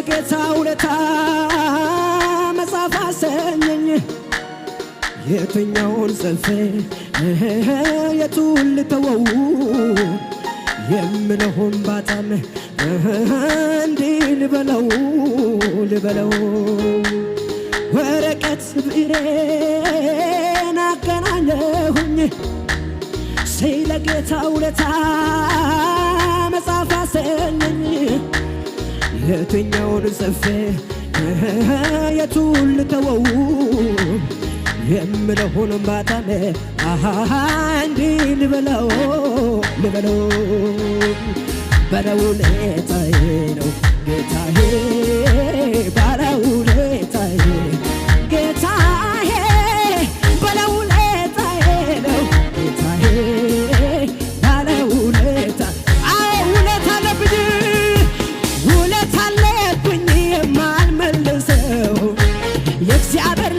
ጌታ ውለታ መጻፍ አሰኘኝ የትኛውን ጽፌ የቱን ልተወው የምለውን ባጣም እንዲህ ልበለው ወረቀት ብዕሬን አገናኘሁኝ ስለ ጌታ ውለታ መጻፍ አሰኘኝ የትኛውን ጽፌ የቱን ልተወው የምለውን ባጣም እንዲህ ልበለው ባለውለታዬ ነው ጌታዬ ባለውለታዬ ጌታዬ ባለውለታዬ ነው ጌታዬ ባለውለታ ውለታ አለብኝ የማልመልሰው የእግዚአብሔር